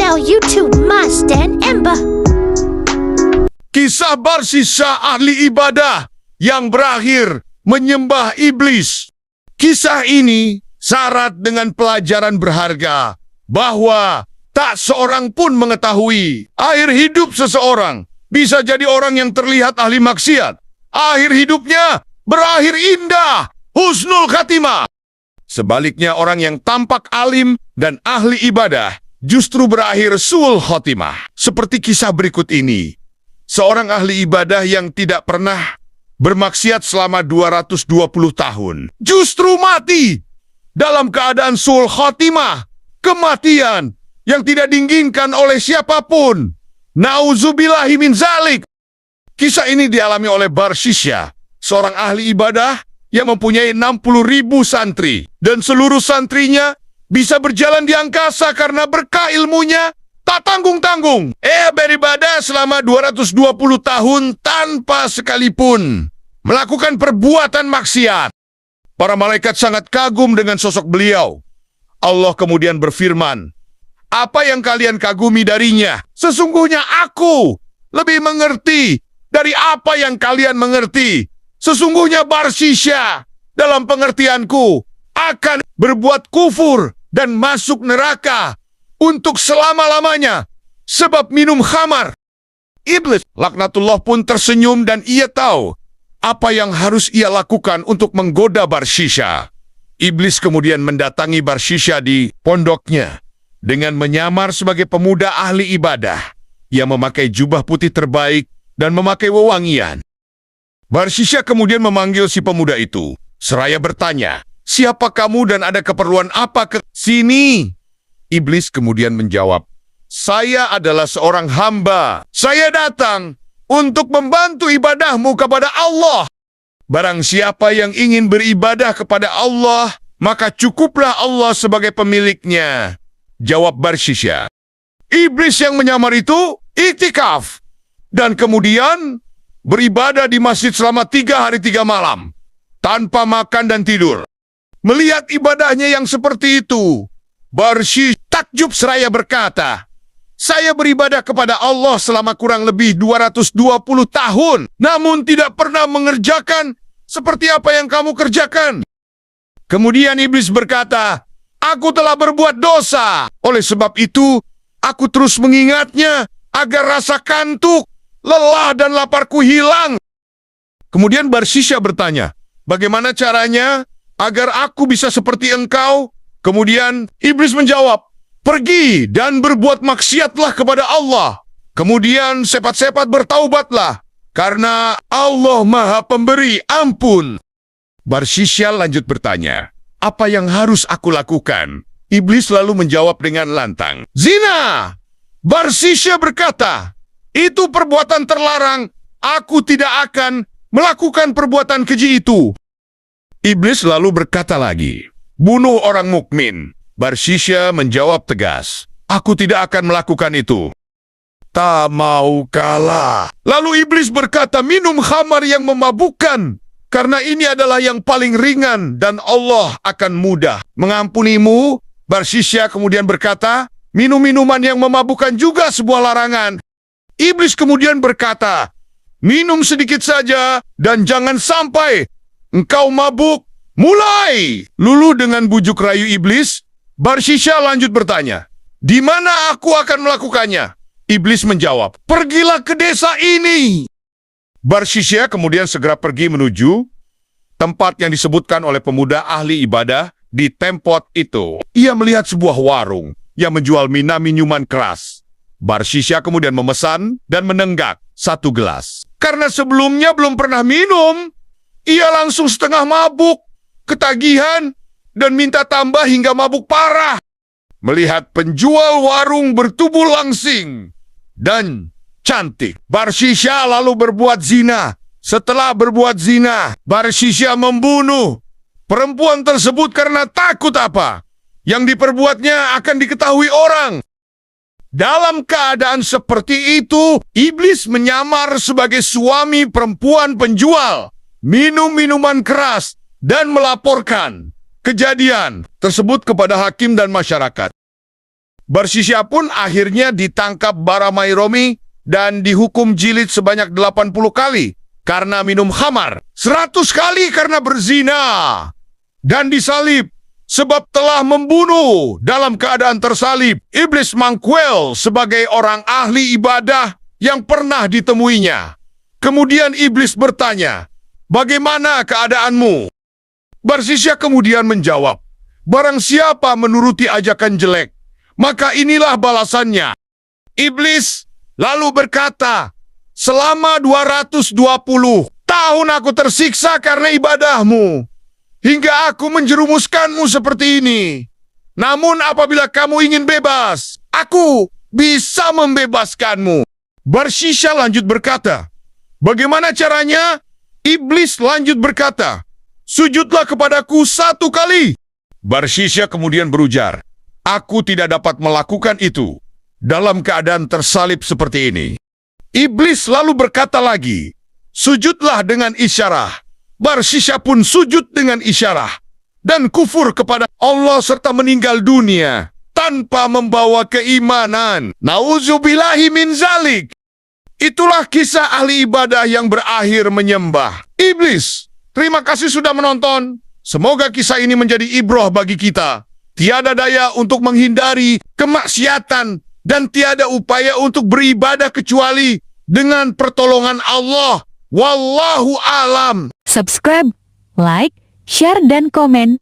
Now you two must and Ember. Kisah Barsisha ahli ibadah yang berakhir menyembah iblis. Kisah ini syarat dengan pelajaran berharga bahwa tak seorang pun mengetahui akhir hidup seseorang. Bisa jadi orang yang terlihat ahli maksiat, akhir hidupnya berakhir indah, husnul khatimah. Sebaliknya orang yang tampak alim dan ahli ibadah justru berakhir su'ul khotimah. Seperti kisah berikut ini. Seorang ahli ibadah yang tidak pernah bermaksiat selama 220 tahun justru mati dalam keadaan su'ul khotimah, kematian yang tidak diinginkan oleh siapapun. Nauzubillahi min zalik. Kisah ini dialami oleh Barsisha, seorang ahli ibadah yang mempunyai 60.000 santri. Dan seluruh santrinya bisa berjalan di angkasa karena berkah ilmunya tak tanggung-tanggung. Beribadah selama 220 tahun tanpa sekalipun melakukan perbuatan maksiat. Para malaikat sangat kagum dengan sosok beliau. Allah kemudian berfirman, "Apa yang kalian kagumi darinya? Sesungguhnya aku lebih mengerti dari apa yang kalian mengerti. Sesungguhnya Barsisha dalam pengertianku akan berbuat kufur dan masuk neraka untuk selama-lamanya sebab minum khamar." Iblis laknatullah pun tersenyum dan ia tahu apa yang harus ia lakukan untuk menggoda Barsisha. Iblis kemudian mendatangi Barsisha di pondoknya dengan menyamar sebagai pemuda ahli ibadah yang memakai jubah putih terbaik dan memakai wewangian. Barsisha kemudian memanggil si pemuda itu, seraya bertanya, "Siapa kamu dan ada keperluan apa ke sini?" Iblis kemudian menjawab, "Saya adalah seorang hamba. Saya datang untuk membantu ibadahmu kepada Allah. Barang siapa yang ingin beribadah kepada Allah, maka cukuplah Allah sebagai pemiliknya." Jawab Barsisha. Iblis yang menyamar itu iktikaf dan kemudian beribadah di masjid selama 3 hari 3 malam, tanpa makan dan tidur. Melihat ibadahnya yang seperti itu, Barsisha takjub seraya berkata, "Saya beribadah kepada Allah selama kurang lebih 220 tahun, namun tidak pernah mengerjakan seperti apa yang kamu kerjakan." Kemudian iblis berkata, "Aku telah berbuat dosa. Oleh sebab itu, aku terus mengingatnya agar rasa kantuk, lelah dan laparku hilang." Kemudian Barsisha bertanya, "Bagaimana caranya agar aku bisa seperti engkau?" Kemudian iblis menjawab, "Pergi dan berbuat maksiatlah kepada Allah. Kemudian sepat-sepat bertaubatlah, karena Allah Maha Pemberi Ampun." Barsisha lanjut bertanya, "Apa yang harus aku lakukan?" Iblis lalu menjawab dengan lantang, "Zina!" Barsisha berkata, "Itu perbuatan terlarang. Aku tidak akan melakukan perbuatan keji itu." Iblis lalu berkata lagi, "Bunuh orang mukmin." Barsisha menjawab tegas, "Aku tidak akan melakukan itu." Tak mau kalah. Lalu iblis berkata, "Minum khamar yang memabukkan, karena ini adalah yang paling ringan dan Allah akan mudah mengampunimu." Barsisha kemudian berkata, "Minum minuman yang memabukkan juga sebuah larangan." Iblis kemudian berkata, "Minum sedikit saja dan jangan sampai engkau mabuk." Mulai luluh dengan bujuk rayu iblis, Barsisha lanjut bertanya, "Di mana aku akan melakukannya?" Iblis menjawab, "Pergilah ke desa ini." Barsisha kemudian segera pergi menuju tempat yang disebutkan oleh pemuda ahli ibadah. Di tempat itu, ia melihat sebuah warung yang menjual minuman keras. Barsisha kemudian memesan dan menenggak 1 gelas. Karena sebelumnya belum pernah minum, ia langsung setengah mabuk, ketagihan, dan minta tambah hingga mabuk parah. Melihat penjual warung bertubuh langsing dan cantik, Barsisha lalu berbuat zina. Setelah berbuat zina, Barsisha membunuh perempuan tersebut karena takut apa yang diperbuatnya akan diketahui orang. Dalam keadaan seperti itu, iblis menyamar sebagai suami perempuan penjual minum minuman keras dan melaporkan kejadian tersebut kepada hakim dan masyarakat. Barsisya pun akhirnya ditangkap Baramairomi dan dihukum jilid sebanyak 80 kali karena minum khamar, 100 kali karena berzina, dan disalib sebab telah membunuh. Dalam keadaan tersalib, iblis mengkwel sebagai orang ahli ibadah yang pernah ditemuinya. Kemudian iblis bertanya, "Bagaimana keadaanmu?" Barsisya kemudian menjawab, "Barang siapa menuruti ajakan jelek, maka inilah balasannya." Iblis lalu berkata, "Selama 220 tahun aku tersiksa karena ibadahmu, hingga aku menjerumuskanmu seperti ini. Namun apabila kamu ingin bebas, aku bisa membebaskanmu." Barsisya lanjut berkata, "Bagaimana caranya?" Iblis lanjut berkata, "Sujudlah kepadaku 1 kali." Barsisya kemudian berujar, "Aku tidak dapat melakukan itu dalam keadaan tersalib seperti ini." Iblis lalu berkata lagi, "Sujudlah dengan isyarah." Barsisya pun sujud dengan isyarah dan kufur kepada Allah serta meninggal dunia tanpa membawa keimanan. Nauzubillahi min zalik. Itulah kisah ahli ibadah yang berakhir menyembah iblis. Terima kasih sudah menonton. Semoga kisah ini menjadi ibrah bagi kita. Tiada daya untuk menghindari kemaksiatan dan tiada upaya untuk beribadah kecuali dengan pertolongan Allah. Wallahu alam. Subscribe, like, share, dan komen